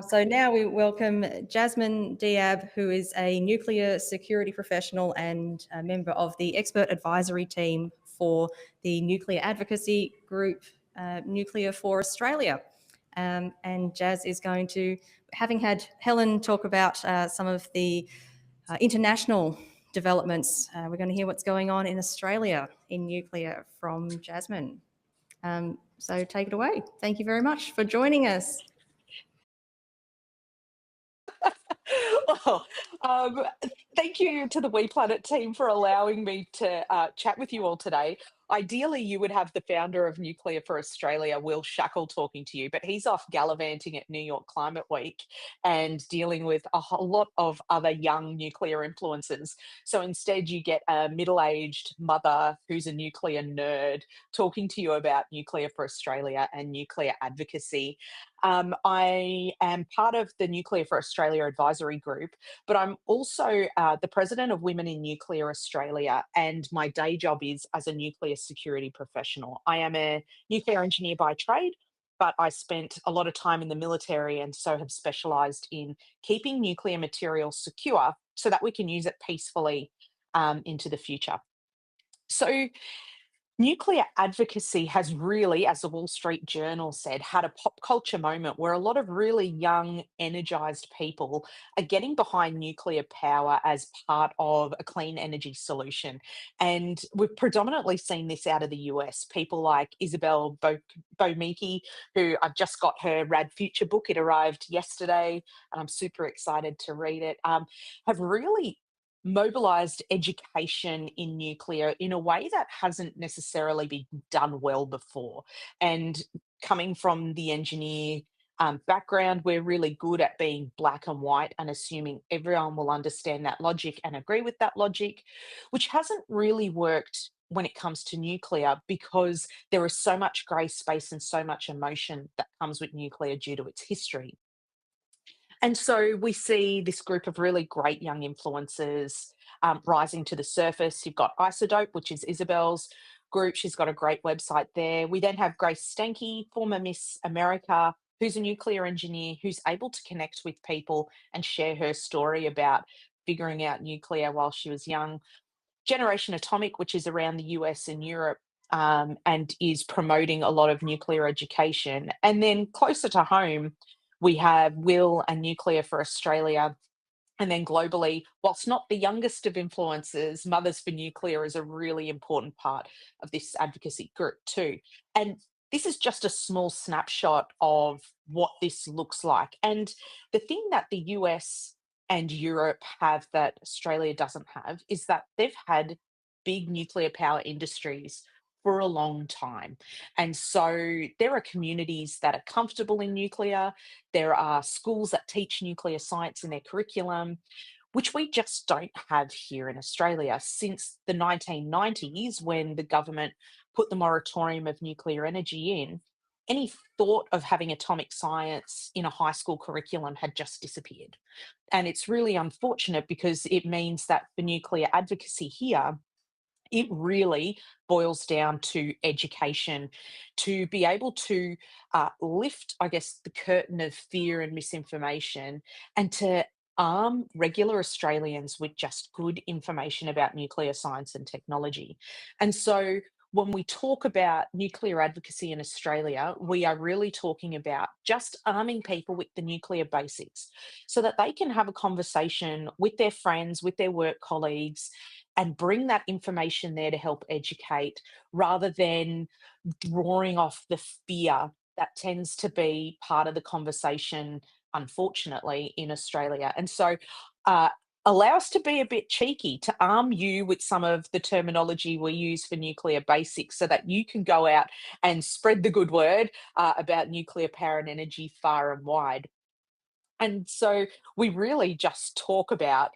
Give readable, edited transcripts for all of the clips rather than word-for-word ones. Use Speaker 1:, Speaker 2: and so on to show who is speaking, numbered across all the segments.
Speaker 1: So now we welcome Jasmin Diab, who is a nuclear security professional and a member of the expert advisory team for the nuclear advocacy group, Nuclear for Australia. And Jazz is going to, having had Helen talk about some of the international developments, we're going to hear what's going on in Australia in nuclear from Jasmin. So take it away. Thank you very much for joining us.
Speaker 2: Well, thank you to the WePlanet team for allowing me to chat with you all today. Ideally, you would have the founder of Nuclear for Australia, Will Shackle, talking to you, but he's off gallivanting at New York Climate Week and dealing with a whole lot of other young nuclear influencers. So instead, you get a middle aged mother who's a nuclear nerd talking to you about Nuclear for Australia and nuclear advocacy. I am part of the Nuclear for Australia advisory group, but I'm also the president of Women in Nuclear Australia, and my day job is as a nuclear security professional. I am a nuclear engineer by trade, but I spent a lot of time in the military and so have specialised in keeping nuclear materials secure so that we can use it peacefully into the future. So, nuclear advocacy has really, as the Wall Street Journal said, had a pop culture moment where a lot of really young, energized people are getting behind nuclear power as part of a clean energy solution. And we've predominantly seen this out of the US. People like Isabel Bomeki, who I've just got her Rad Future book, it arrived yesterday, and I'm super excited to read it, have really mobilized education in nuclear in a way that hasn't necessarily been done well before. And coming from the engineer background, we're really good at being black and white and assuming everyone will understand that logic and agree with that logic, which hasn't really worked when it comes to nuclear because there is so much grey space and so much emotion that comes with nuclear due to its history. And so we see this group of really great young influencers rising to the surface. You've got Isodope, which is Isabel's group. She's got a great website there. We then have Grace Stanke, former Miss America, who's a nuclear engineer who's able to connect with people and share her story about figuring out nuclear while she was young. Generation Atomic, which is around the US and Europe. And is promoting a lot of nuclear education. And then closer to home, we have Will and Nuclear for Australia. And then globally, whilst not the youngest of influencers, Mothers for Nuclear is a really important part of this advocacy group too. And this is just a small snapshot of what this looks like. And the thing that the US and Europe have that Australia doesn't have is that they've had big nuclear power industries for a long time. And so there are communities that are comfortable in nuclear. There are schools that teach nuclear science in their curriculum, which we just don't have here in Australia since the 1990s when the government put the moratorium of nuclear energy in. Any thought of having atomic science in a high school curriculum had just disappeared. And it's really unfortunate because it means that for nuclear advocacy here, it really boils down to education to be able to lift, I guess, the curtain of fear and misinformation and to arm regular Australians with just good information about nuclear science and technology. And so when we talk about nuclear advocacy in Australia, we are really talking about just arming people with the nuclear basics so that they can have a conversation with their friends, with their work colleagues, and bring that information there to help educate rather than drawing off the fear that tends to be part of the conversation, unfortunately, in Australia. And so, uh, allow us to be a bit cheeky, to arm you with some of the terminology we use for nuclear basics so that you can go out and spread the good word about nuclear power and energy far and wide. And so, we really just talk about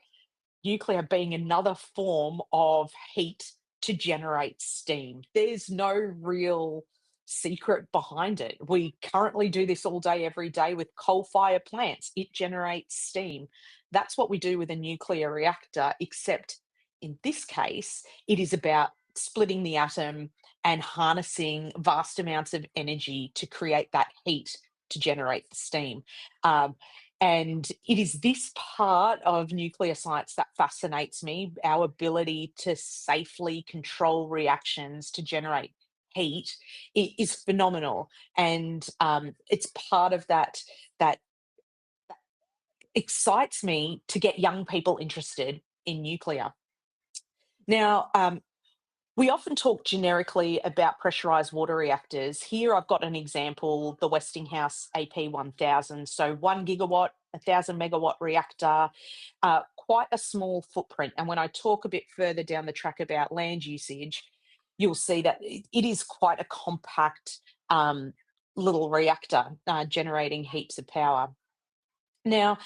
Speaker 2: nuclear being another form of heat to generate steam. There's no real secret behind it. We currently do this all day, every day with coal fire plants. It generates steam. That's what we do with a nuclear reactor, except in this case, it is about splitting the atom and harnessing vast amounts of energy to create that heat to generate the steam. Um, and it is this part of nuclear science that fascinates me, our ability to safely control reactions to generate heat is phenomenal. And it's part of that excites me to get young people interested in nuclear. Now, we often talk generically about pressurized water reactors. Here I've got an example, the Westinghouse AP1000. So 1 gigawatt, 1,000 megawatt reactor, quite a small footprint. And when I talk a bit further down the track about land usage, you'll see that it is quite a compact little reactor generating heaps of power. Now,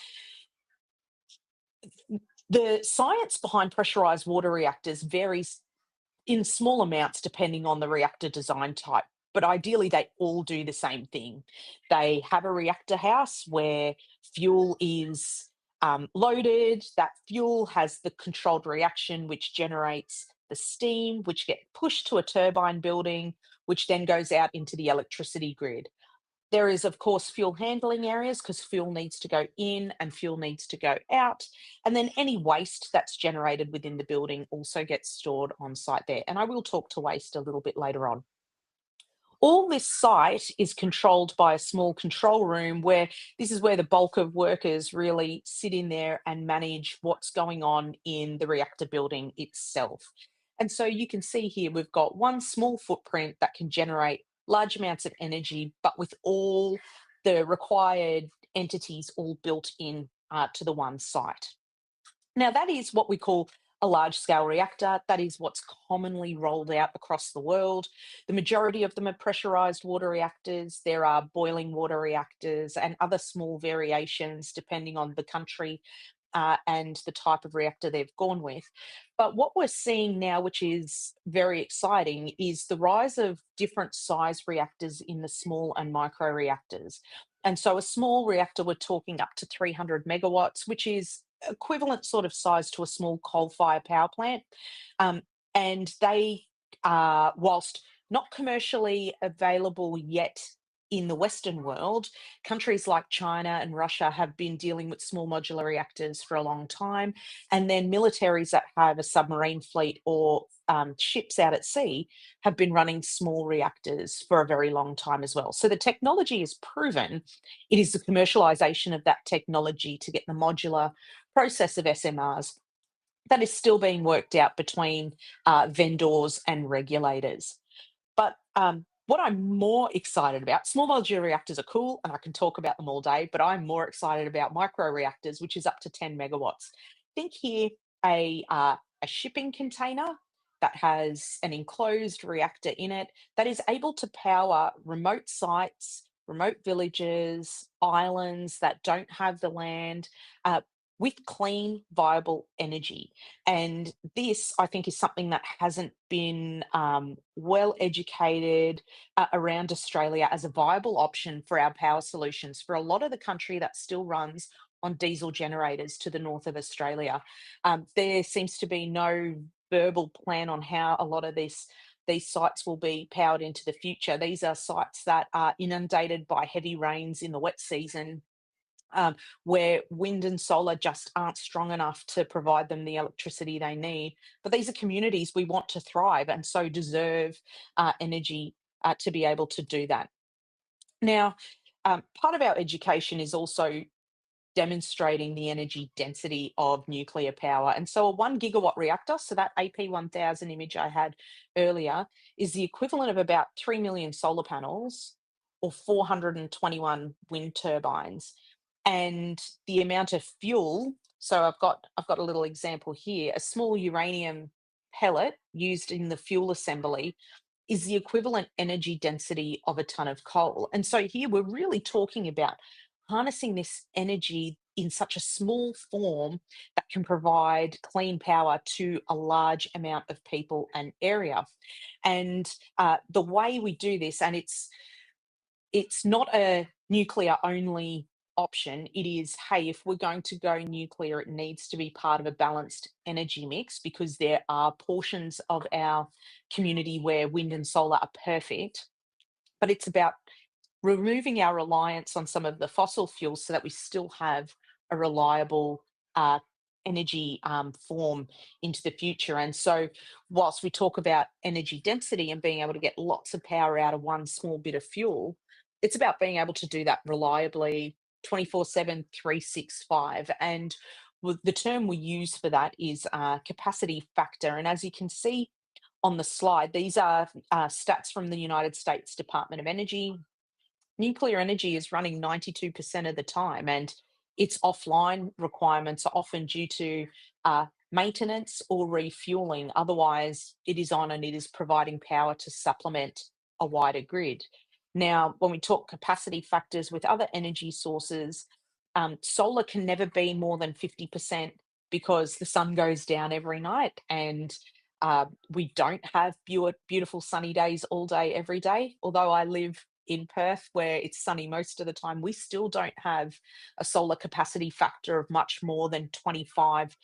Speaker 2: the science behind pressurized water reactors varies in small amounts depending on the reactor design type. But ideally, they all do the same thing. They have a reactor house where fuel is loaded. That fuel has the controlled reaction, which generates the steam, which get pushed to a turbine building, which then goes out into the electricity grid. There is, of course, fuel handling areas because fuel needs to go in and fuel needs to go out. And then any waste that's generated within the building also gets stored on site there. And I will talk to waste a little bit later on. All this site is controlled by a small control room where this is where the bulk of workers really sit in there and manage what's going on in the reactor building itself. And so you can see here we've got one small footprint that can generate large amounts of energy, but with all the required entities all built in to the one site. Now, that is what we call a large scale reactor. That is what's commonly rolled out across the world. The majority of them are pressurized water reactors. There are boiling water reactors and other small variations depending on the country and the type of reactor they've gone with. But what we're seeing now, which is very exciting, is the rise of different size reactors in the small and micro reactors. And so a small reactor, we're talking up to 300 megawatts, which is equivalent sort of size to a small coal-fired power plant. Um, and they are, whilst not commercially available yet in the Western world, countries like China and Russia have been dealing with small modular reactors for a long time. And then militaries that have a submarine fleet or ships out at sea have been running small reactors for a very long time as well. So the technology is proven. It is the commercialization of that technology to get the modular process of SMRs that is still being worked out between vendors and regulators. But what I'm more excited about, small modular reactors are cool and I can talk about them all day, but I'm more excited about micro reactors, which is up to 10 megawatts. Think here a shipping container that has an enclosed reactor in it that is able to power remote sites, remote villages, islands that don't have the land with clean, viable energy. And this, I think, is something that hasn't been well educated around Australia as a viable option for our power solutions for a lot of the country that still runs on diesel generators to the north of Australia. There seems to be no verbal plan on how a lot of these sites will be powered into the future. These are sites that are inundated by heavy rains in the wet season, where wind and solar just aren't strong enough to provide them the electricity they need. But these are communities we want to thrive and so deserve energy to be able to do that. Now, part of our education is also demonstrating the energy density of nuclear power. And so a 1 gigawatt reactor, so that AP1000 image I had earlier, is the equivalent of about 3 million solar panels or 421 wind turbines. And the amount of fuel, so I've got a little example here, a small uranium pellet used in the fuel assembly is the equivalent energy density of a ton of coal. And so here we're really talking about harnessing this energy in such a small form that can provide clean power to a large amount of people and area. And the way we do this, and it's not a nuclear only option. It is, hey, if we're going to go nuclear, it needs to be part of a balanced energy mix because there are portions of our community where wind and solar are perfect, but it's about removing our reliance on some of the fossil fuels so that we still have a reliable uh, energy form into the future. And so, whilst we talk about energy density and being able to get lots of power out of one small bit of fuel, it's about being able to do that reliably 24/7, 365. And the term we use for that is capacity factor. And as you can see on the slide, these are stats from the United States Department of Energy. Nuclear energy is running 92% of the time, and its offline requirements are often due to maintenance or refueling. Otherwise, it is on and it is providing power to supplement a wider grid. Now, when we talk capacity factors with other energy sources, solar can never be more than 50% because the sun goes down every night, and we don't have beautiful sunny days all day, every day. Although I live in Perth, where it's sunny most of the time, we still don't have a solar capacity factor of much more than 25%.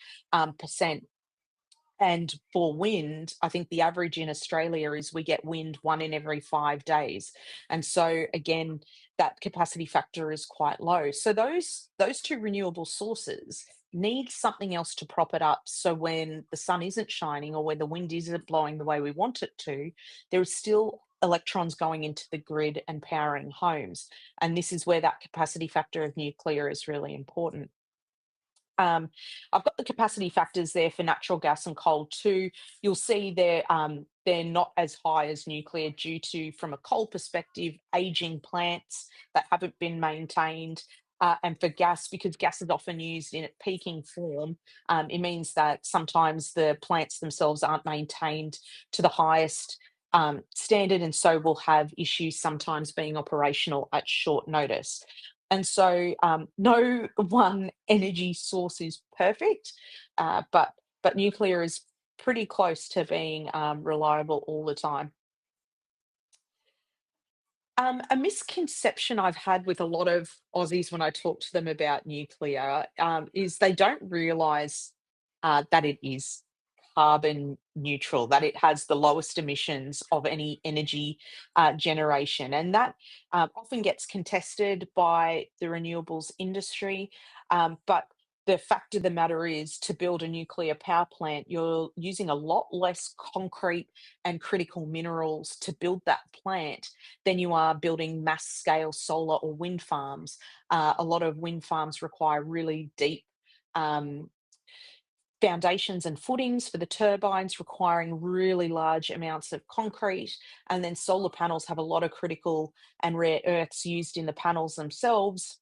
Speaker 2: And for wind, I think the average in Australia is we get wind 1 in every 5 days. And so again, that capacity factor is quite low. So those two renewable sources need something else to prop it up. So when the sun isn't shining or when the wind isn't blowing the way we want it to, there is still electrons going into the grid and powering homes. And this is where that capacity factor of nuclear is really important. Um, I've got the capacity factors there for natural gas and coal too. You'll see they're not as high as nuclear due to, from a coal perspective, aging plants that haven't been maintained. And for gas, because gas is often used in its peaking form, it means that sometimes the plants themselves aren't maintained to the highest standard, and so we'll have issues sometimes being operational at short notice. And so, no one energy source is perfect, but nuclear is pretty close to being reliable all the time. A misconception I've had with a lot of Aussies when I talk to them about nuclear is they don't realise that it is carbon neutral, that it has the lowest emissions of any energy generation. And that often gets contested by the renewables industry. But the fact of the matter is, to build a nuclear power plant, you're using a lot less concrete and critical minerals to build that plant than you are building mass scale solar or wind farms. A lot of wind farms require really deep um, foundations and footings for the turbines, requiring really large amounts of concrete. And then solar panels have a lot of critical and rare earths used in the panels themselves.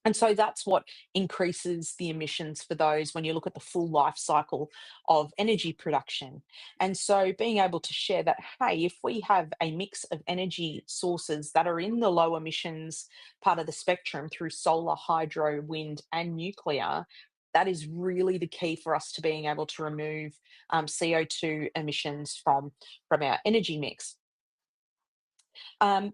Speaker 2: And so that's what increases the emissions for those when you look at the full life cycle of energy production. And so being able to share that, hey, if we have a mix of energy sources that are in the low emissions part of the spectrum through solar, hydro, wind, and nuclear, that is really the key for us to being able to remove CO2 emissions from our energy mix. Um,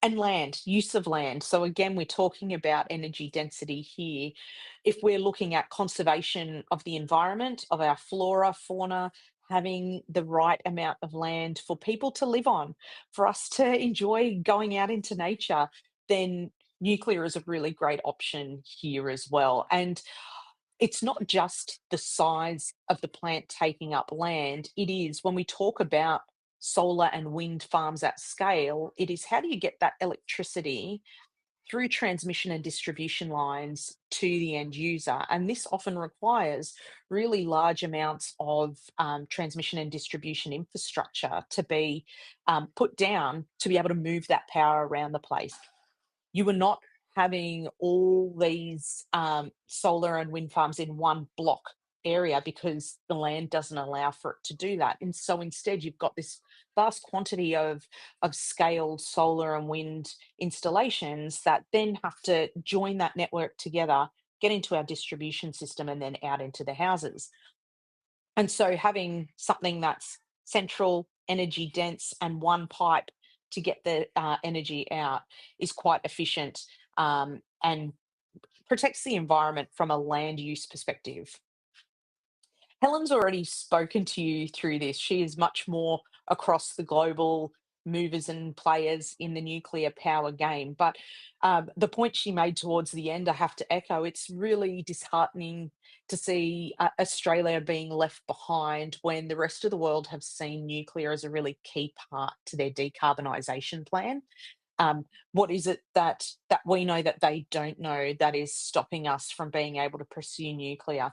Speaker 2: and land, use of land. So again, we're talking about energy density here. If we're looking at conservation of the environment, of our flora, fauna, having the right amount of land for people to live on, for us to enjoy going out into nature, then nuclear is a really great option here as well. And it's not just the size of the plant taking up land. It is, when we talk about solar and wind farms at scale, it is, how do you get that electricity through transmission and distribution lines to the end user? And this often requires really large amounts of transmission and distribution infrastructure to be put down to be able to move that power around the place. You are not having all these solar and wind farms in one block area because the land doesn't allow for it to do that. And so instead, you've got this vast quantity of scaled solar and wind installations that then have to join that network together, get into our distribution system, and then out into the houses. And so having something that's central, energy dense, and one pipe to get the energy out is quite efficient, and protects the environment from a land use perspective. Helen's already spoken to you through this. She is much more across the global movers and players in the nuclear power game. But the point she made towards the end, I have to echo. It's really disheartening to see Australia being left behind when the rest of the world have seen nuclear as a really key part to their decarbonisation plan. What is it that we know that they don't know that is stopping us from being able to pursue nuclear?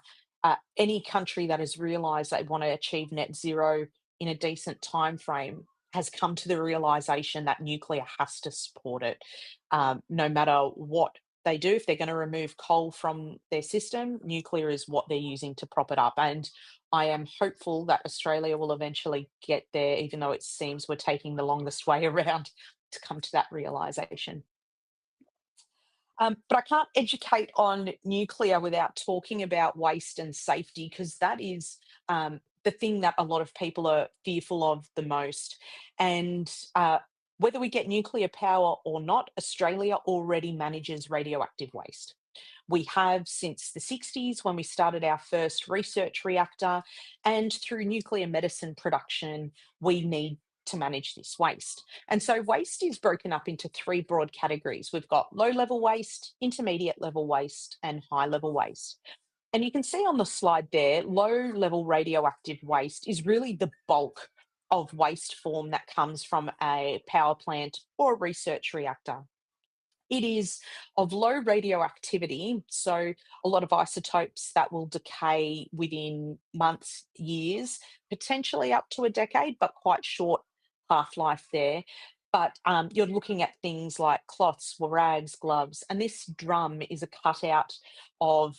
Speaker 2: Any country that has realised they want to achieve net zero in a decent time frame has come to the realisation that nuclear has to support it, no matter what they do. If they're going to remove coal from their system, nuclear is what they're using to prop it up. And I am hopeful that Australia will eventually get there, even though it seems we're taking the longest way around to come to that realization. But I can't educate on nuclear without talking about waste and safety, because that is the thing that a lot of people are fearful of the most. And whether we get nuclear power or not, Australia already manages radioactive waste. We have since the 60s when we started our first research reactor, and through nuclear medicine production, we need to manage this waste. And so waste is broken up into three broad categories. We've got low level waste, intermediate level waste, and high level waste. And you can see on the slide there, low level radioactive waste is really the bulk of waste form that comes from a power plant or a research reactor. It is of low radioactivity, so a lot of isotopes that will decay within months, years, potentially up to a decade, but quite short half-life there. But you're looking at things like cloths, rags, gloves, and this drum is a cutout of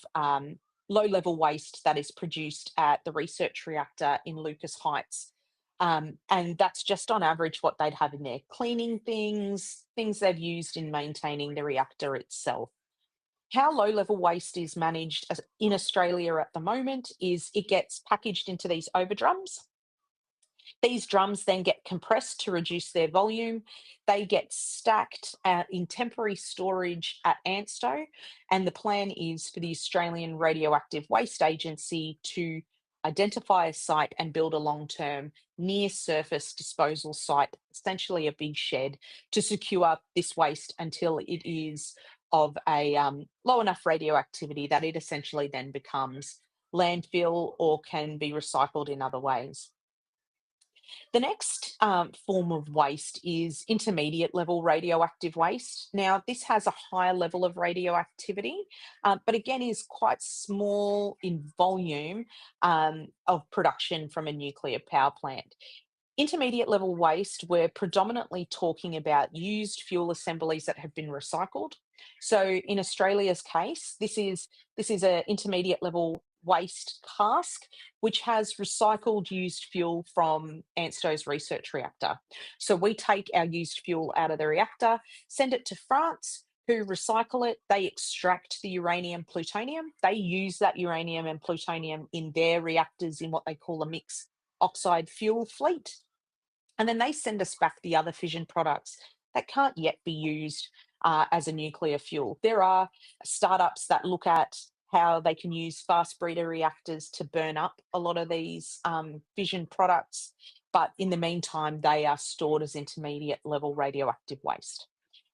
Speaker 2: low-level waste that is produced at the research reactor in Lucas Heights. And that's just on average what they'd have in there. Cleaning things, things they've used in maintaining the reactor itself. How low level waste is managed in Australia at the moment is it gets packaged into these overdrums. These drums then get compressed to reduce their volume. They get stacked in temporary storage at ANSTO, and the plan is for the Australian Radioactive Waste Agency to identify a site and build a long-term near surface disposal site, essentially a big shed, to secure this waste until it is of a low enough radioactivity that it essentially then becomes landfill or can be recycled in other ways. The next form of waste is intermediate level radioactive waste. Now, this has a higher level of radioactivity, but again is quite small in volume of production from a nuclear power plant. Intermediate level waste, we're predominantly talking about used fuel assemblies that have been recycled. So in Australia's case, this is an intermediate level waste cask, which has recycled used fuel from ANSTO's research reactor. So we take our used fuel out of the reactor, send it to France, who recycle it. They extract the uranium plutonium. They use that uranium and plutonium in their reactors in what they call a mixed oxide fuel fleet. And then they send us back the other fission products that can't yet be used as a nuclear fuel. There are startups that look at how they can use fast breeder reactors to burn up a lot of these fission products. But in the meantime, they are stored as intermediate level radioactive waste.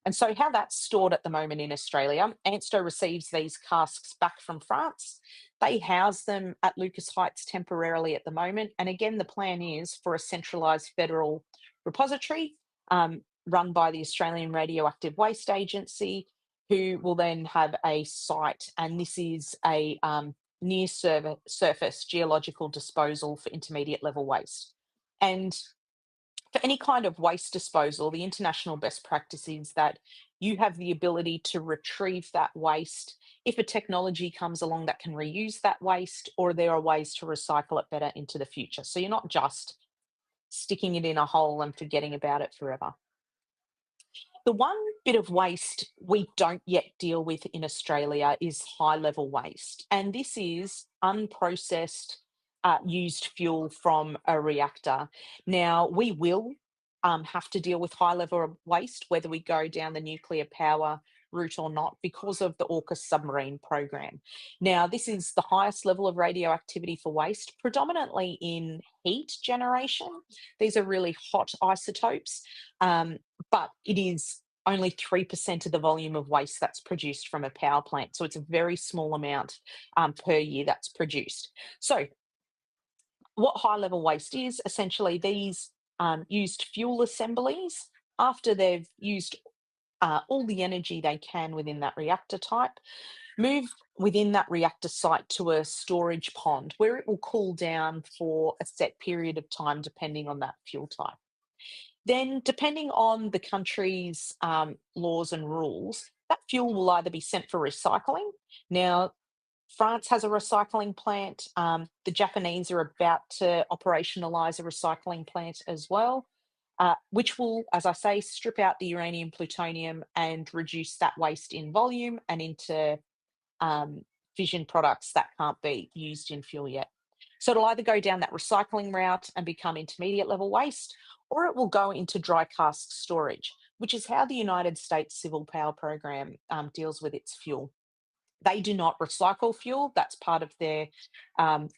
Speaker 2: And so, how that's stored at the moment in Australia, ANSTO receives these casks back from France. They house them at Lucas Heights temporarily at the moment. And again, the plan is for a centralised federal repository run by the Australian Radioactive Waste Agency, who will then have a site. And this is a near surface geological disposal for intermediate level waste. And for any kind of waste disposal, the international best practice is that you have the ability to retrieve that waste if a technology comes along that can reuse that waste, or there are ways to recycle it better into the future. So you're not just sticking it in a hole and forgetting about it forever. The one bit of waste we don't yet deal with in Australia is high level waste. And this is unprocessed used fuel from a reactor. Now, we will have to deal with high level waste, whether we go down the nuclear power route or not because of the AUKUS submarine program. Now, this is the highest level of radioactivity for waste, predominantly in heat generation. These are really hot isotopes, but it is only 3% of the volume of waste that's produced from a power plant. So it's a very small amount per year that's produced. So what high level waste is essentially these used fuel assemblies after they've used all the energy they can within that reactor type, move within that reactor site to a storage pond where it will cool down for a set period of time depending on that fuel type. Then, depending on the country's laws and rules, that fuel will either be sent for recycling. Now, France has a recycling plant. The Japanese are about to operationalize a recycling plant as well, which will, as I say, strip out the uranium, plutonium, and reduce that waste in volume and into fission products that can't be used in fuel yet. So it'll either go down that recycling route and become intermediate level waste, or it will go into dry cask storage, which is how the United States Civil Power Program deals with its fuel. They do not recycle fuel. That's part of their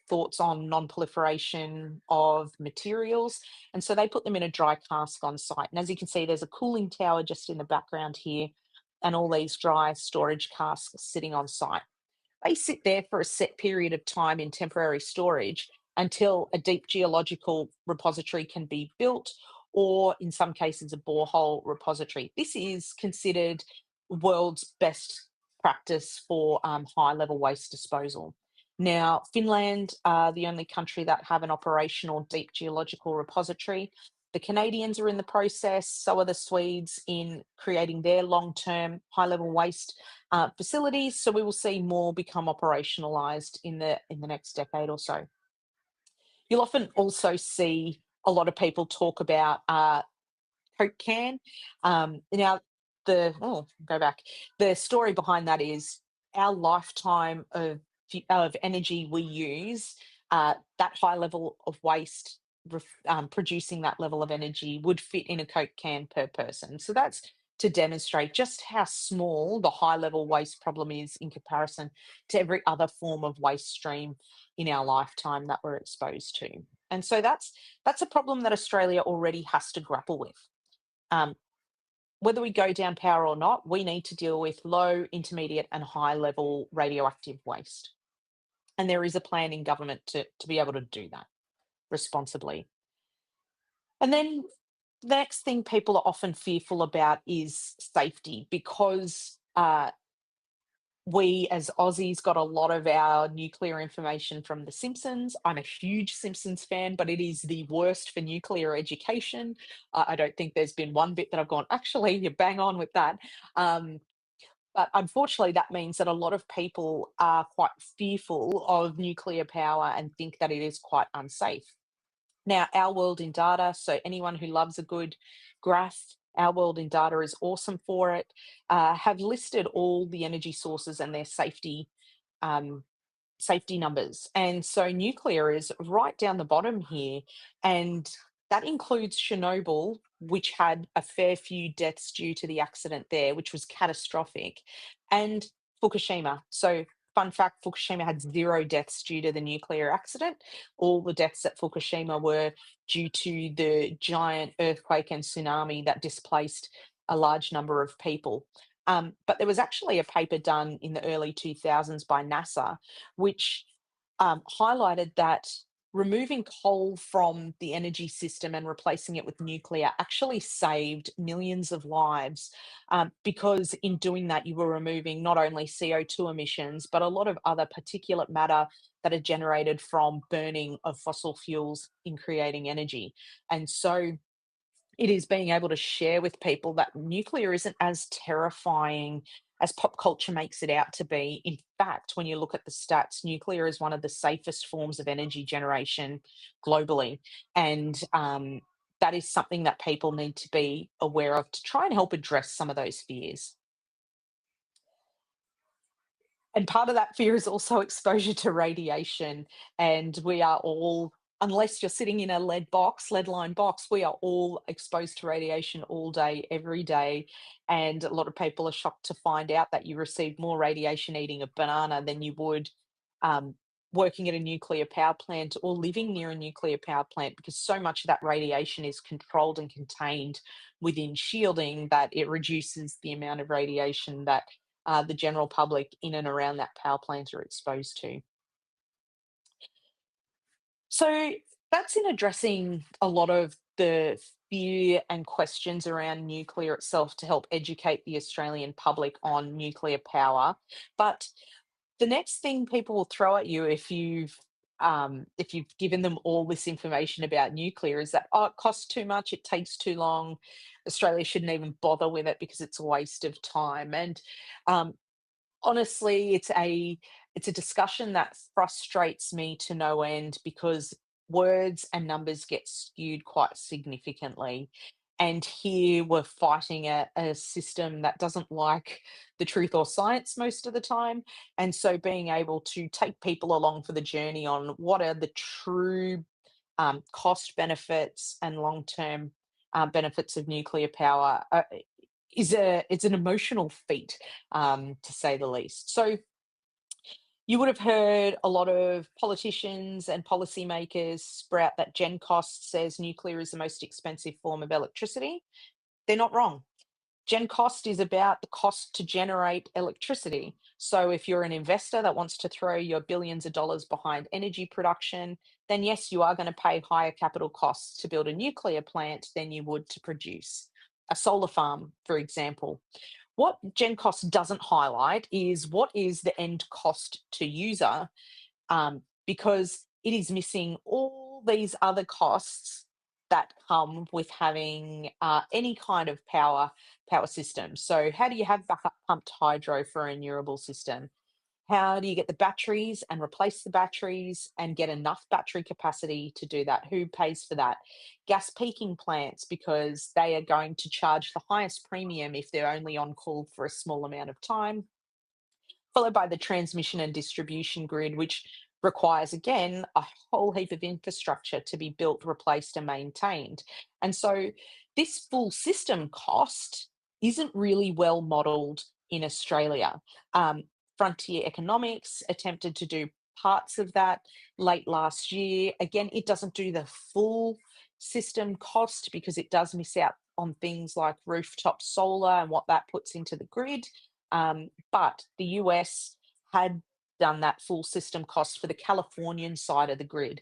Speaker 2: thoughts on non-proliferation of materials. And so they put them in a dry cask on site. And as you can see, there's a cooling tower just in the background here, and all these dry storage casks sitting on site. They sit there for a set period of time in temporary storage until a deep geological repository can be built, or in some cases, a borehole repository. This is considered world's best practice for high level waste disposal. Now, Finland are the only country that have an operational deep geological repository. The Canadians are in the process, so are the Swedes in creating their long-term high-level waste facilities. So we will see more become operationalised in the next decade or so. You'll often also see a lot of people talk about Coke can. Now, go back. The story behind that is our lifetime of energy we use. That high level of waste producing that level of energy would fit in a Coke can per person. So that's to demonstrate just how small the high level waste problem is in comparison to every other form of waste stream in our lifetime that we're exposed to. And so that's a problem that Australia already has to grapple with. Whether we go down power or not, we need to deal with low, intermediate, and high level radioactive waste. And there is a plan in government to be able to do that responsibly. And then the next thing people are often fearful about is safety, because we as Aussies got a lot of our nuclear information from The Simpsons. I'm a huge Simpsons fan, but it is the worst for nuclear education. I don't think there's been one bit that I've gone, actually, you bang on with that. But unfortunately, that means that a lot of people are quite fearful of nuclear power and think that it is quite unsafe. Now, Our World in Data, so anyone who loves a good graph, Our World in Data is awesome for it, have listed all the energy sources and their safety numbers. And so nuclear is right down the bottom here. And that includes Chernobyl, which had a fair few deaths due to the accident there, which was catastrophic, and Fukushima. So fun fact, Fukushima had 0 deaths due to the nuclear accident. All the deaths at Fukushima were due to the giant earthquake and tsunami that displaced a large number of people. But there was actually a paper done in the early 2000s by NASA, which highlighted that removing coal from the energy system and replacing it with nuclear actually saved millions of lives, because in doing that, you were removing not only CO2 emissions, but a lot of other particulate matter that are generated from burning of fossil fuels in creating energy. And so it is being able to share with people that nuclear isn't as terrifying as pop culture makes it out to be. In fact, when you look at the stats, nuclear is one of the safest forms of energy generation globally. And that is something that people need to be aware of to try and help address some of those fears. And part of that fear is also exposure to radiation. And we are all unless you're sitting in a lead line box, we are all exposed to radiation all day, every day. And a lot of people are shocked to find out that you receive more radiation eating a banana than you would um, working at a nuclear power plant or living near a nuclear power plant, because so much of that radiation is controlled and contained within shielding that it reduces the amount of radiation that the general public in and around that power plant are exposed to. So that's in addressing a lot of the fear and questions around nuclear itself to help educate the Australian public on nuclear power. But the next thing people will throw at you if you've given them all this information about nuclear is that, oh, it costs too much, it takes too long, Australia shouldn't even bother with it because it's a waste of time. And um, honestly, it's a discussion that frustrates me to no end because words and numbers get skewed quite significantly. And here we're fighting a system that doesn't like the truth or science most of the time. And so being able to take people along for the journey on what are the true cost benefits and long term benefits of nuclear power it's an emotional feat, to say the least. So you would have heard a lot of politicians and policymakers sprout that Gen Cost says nuclear is the most expensive form of electricity. They're not wrong. Gen cost is about the cost to generate electricity. So if you're an investor that wants to throw your billions of dollars behind energy production, then yes, you are going to pay higher capital costs to build a nuclear plant than you would to produce a solar farm, for example. What Gen cost doesn't highlight is what is the end cost to user, because it is missing all these other costs that come with having any kind of power system. So, how do you have backup pumped hydro for a renewable system? How do you get the batteries and replace the batteries and get enough battery capacity to do that? Who pays for that? Gas peaking plants, because they are going to charge the highest premium if they're only on call for a small amount of time, followed by the transmission and distribution grid, which requires, again, a whole heap of infrastructure to be built, replaced, and maintained. And so this full system cost isn't really well modelled in Australia. Frontier Economics attempted to do parts of that late last year. Again, it doesn't do the full system cost because it does miss out on things like rooftop solar and what that puts into the grid. But the US had done that full system cost for the Californian side of the grid.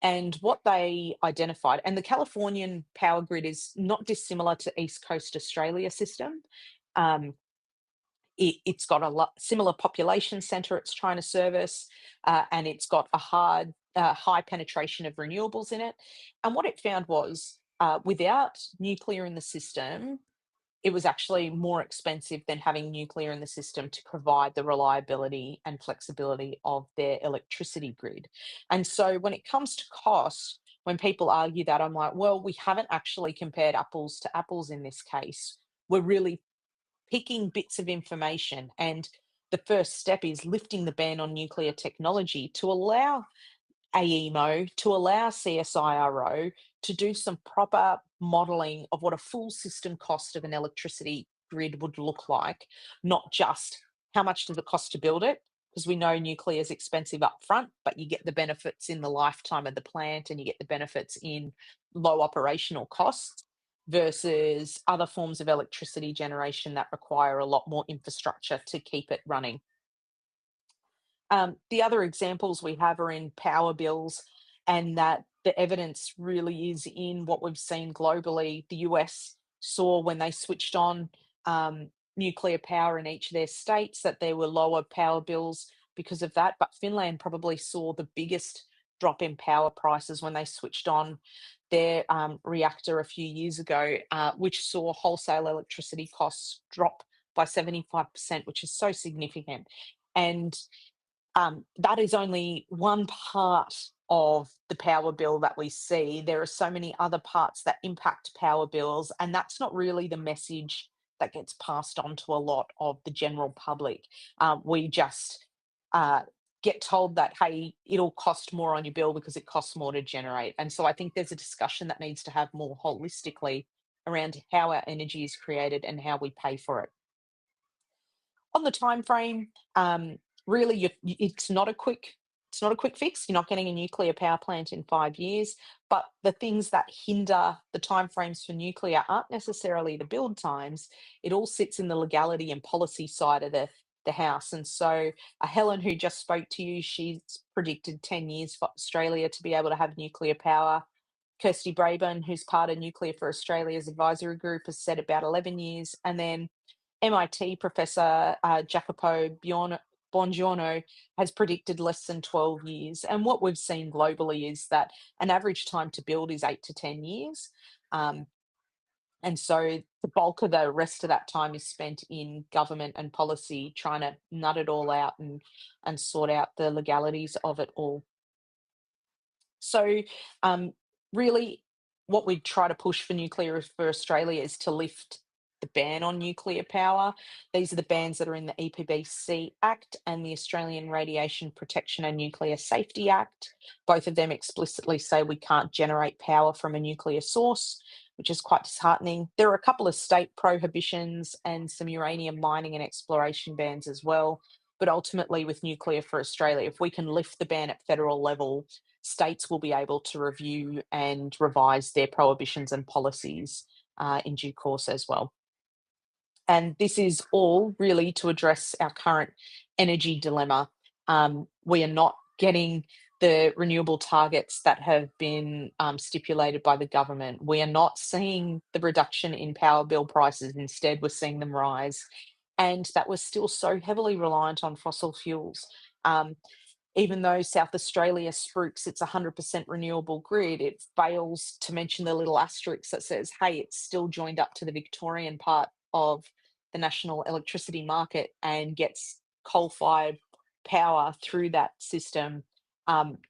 Speaker 2: And what they identified, and the Californian power grid is not dissimilar to East Coast Australia system. Um, it's got a similar population centre it's trying to service, and it's got a high penetration of renewables in it. And what it found was, without nuclear in the system, it was actually more expensive than having nuclear in the system to provide the reliability and flexibility of their electricity grid. And so when it comes to cost, when people argue that, I'm like, well, we haven't actually compared apples to apples in this case. We're really picking bits of information. And the first step is lifting the ban on nuclear technology to allow AEMO, to allow CSIRO to do some proper modelling of what a full system cost of an electricity grid would look like, not just how much does it cost to build it, because we know nuclear is expensive up front, but you get the benefits in the lifetime of the plant and you get the benefits in low operational costs versus other forms of electricity generation that require a lot more infrastructure to keep it running. The other examples we have are in power bills, and that the evidence really is in what we've seen globally. The US saw when they switched on nuclear power in each of their states that there were lower power bills because of that, but Finland probably saw the biggest drop in power prices when they switched on their reactor a few years ago, which saw wholesale electricity costs drop by 75%, which is so significant. And that is only one part of the power bill that we see. There are so many other parts that impact power bills, and that's not really the message that gets passed on to a lot of the general public. We just uh, get told that, hey, it'll cost more on your bill because it costs more to generate. And so I think there's a discussion that needs to have more holistically around how our energy is created and how we pay for it. On the time frame, really, it's not a quick fix. You're not getting a nuclear power plant in 5 years, but the things that hinder the timeframes for nuclear aren't necessarily the build times. It all sits in the legality and policy side of the house. And so, Helen, who just spoke to you, she's predicted 10 years for Australia to be able to have nuclear power. Kirsty Braben, who's part of Nuclear for Australia's advisory group, has said about 11 years. And then MIT professor Jacopo Bongiorno has predicted less than 12 years. And what we've seen globally is that an average time to build is 8 to 10 years. Um, and so the bulk of the rest of that time is spent in government and policy trying to nut it all out and sort out the legalities of it all. So, um, really, what we try to push for Nuclear for Australia is to lift the ban on nuclear power. These are the bans that are in the EPBC Act and the Australian Radiation Protection and Nuclear Safety Act. Both of them explicitly say we can't generate power from a nuclear source, which is quite disheartening. There are a couple of state prohibitions and some uranium mining and exploration bans as well. But ultimately, with Nuclear for Australia, if we can lift the ban at federal level, states will be able to review and revise their prohibitions and policies in due course as well. And this is all really to address our current energy dilemma. We are not getting the renewable targets that have been stipulated by the government. We are not seeing the reduction in power bill prices. Instead, we're seeing them rise. And that we're still so heavily reliant on fossil fuels. Um, Even though South Australia spruiks its 100% renewable grid, it fails to mention the little asterisk that says, hey, it's still joined up to the Victorian part of the national electricity market and gets coal fired power through that system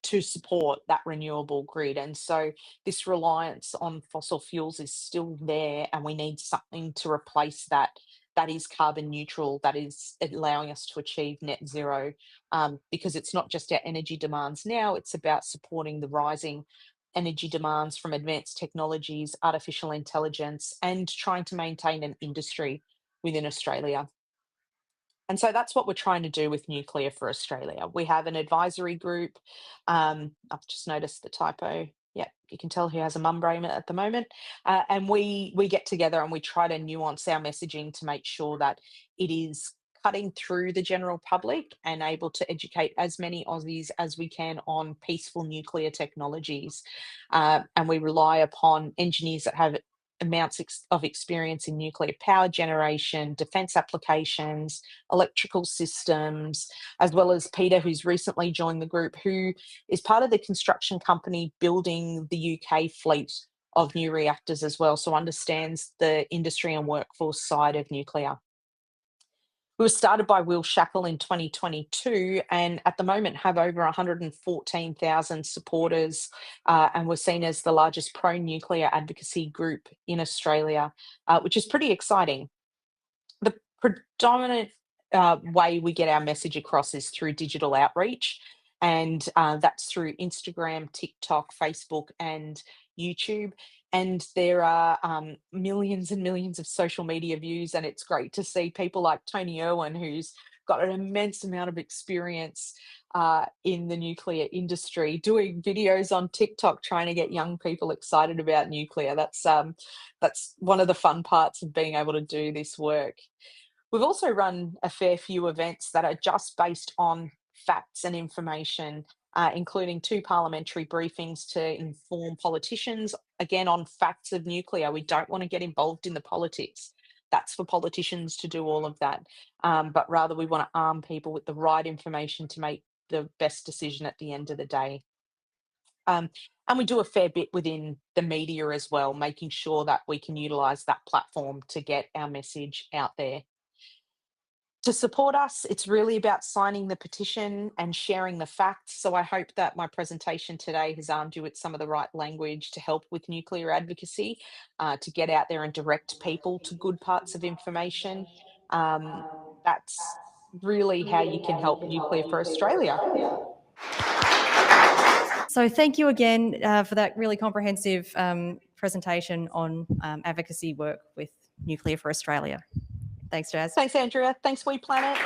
Speaker 2: to support that renewable grid. And so this reliance on fossil fuels is still there, and we need something to replace that. That is carbon neutral, that is allowing us to achieve net zero, because it's not just our energy demands now, it's about supporting the rising energy demands from advanced technologies, artificial intelligence, and trying to maintain an industry within Australia. And so that's what we're trying to do with Nuclear for Australia. We have an advisory group. I've just noticed the typo. Yeah, you can tell who has a mum brain at the moment. And we get together and we try to nuance our messaging to make sure that it is cutting through the general public and able to educate as many Aussies as we can on peaceful nuclear technologies. And we rely upon engineers that have of experience in nuclear power generation, defence applications, electrical systems, as well as Peter, who's recently joined the group, who is part of the construction company building the UK fleet of new reactors as well, so understands the industry and workforce side of nuclear. We were started by Will Shackle in 2022 and at the moment have over 114,000 supporters, and we're seen as the largest pro-nuclear advocacy group in Australia, which is pretty exciting. The predominant way we get our message across is through digital outreach, and that's through Instagram, TikTok, Facebook, and YouTube. And there are millions and millions of social media views, and it's great to see people like Tony Irwin, who's got an immense amount of experience in the nuclear industry, doing videos on TikTok trying to get young people excited about nuclear. That's one of the fun parts of being able to do this work. We've also run a fair few events that are just based on facts and information, including two parliamentary briefings to inform politicians, again, on facts of nuclear. We don't want to get involved in the politics. That's for politicians to do all of that. But rather, we want to arm people with the right information to make the best decision at the end of the day. And we do a fair bit within the media as well, making sure that we can utilise that platform to get our message out there. To support us, it's really about signing the petition and sharing the facts. So I hope that my presentation today has armed you with some of the right language to help with nuclear advocacy, to get out there and direct people to good parts of information. Um, that's really how you can help Nuclear for Australia.
Speaker 1: So thank you again for that really comprehensive presentation on advocacy work with Nuclear for Australia. Thanks, Jazz.
Speaker 2: Thanks, Andrea. Thanks, WePlanet.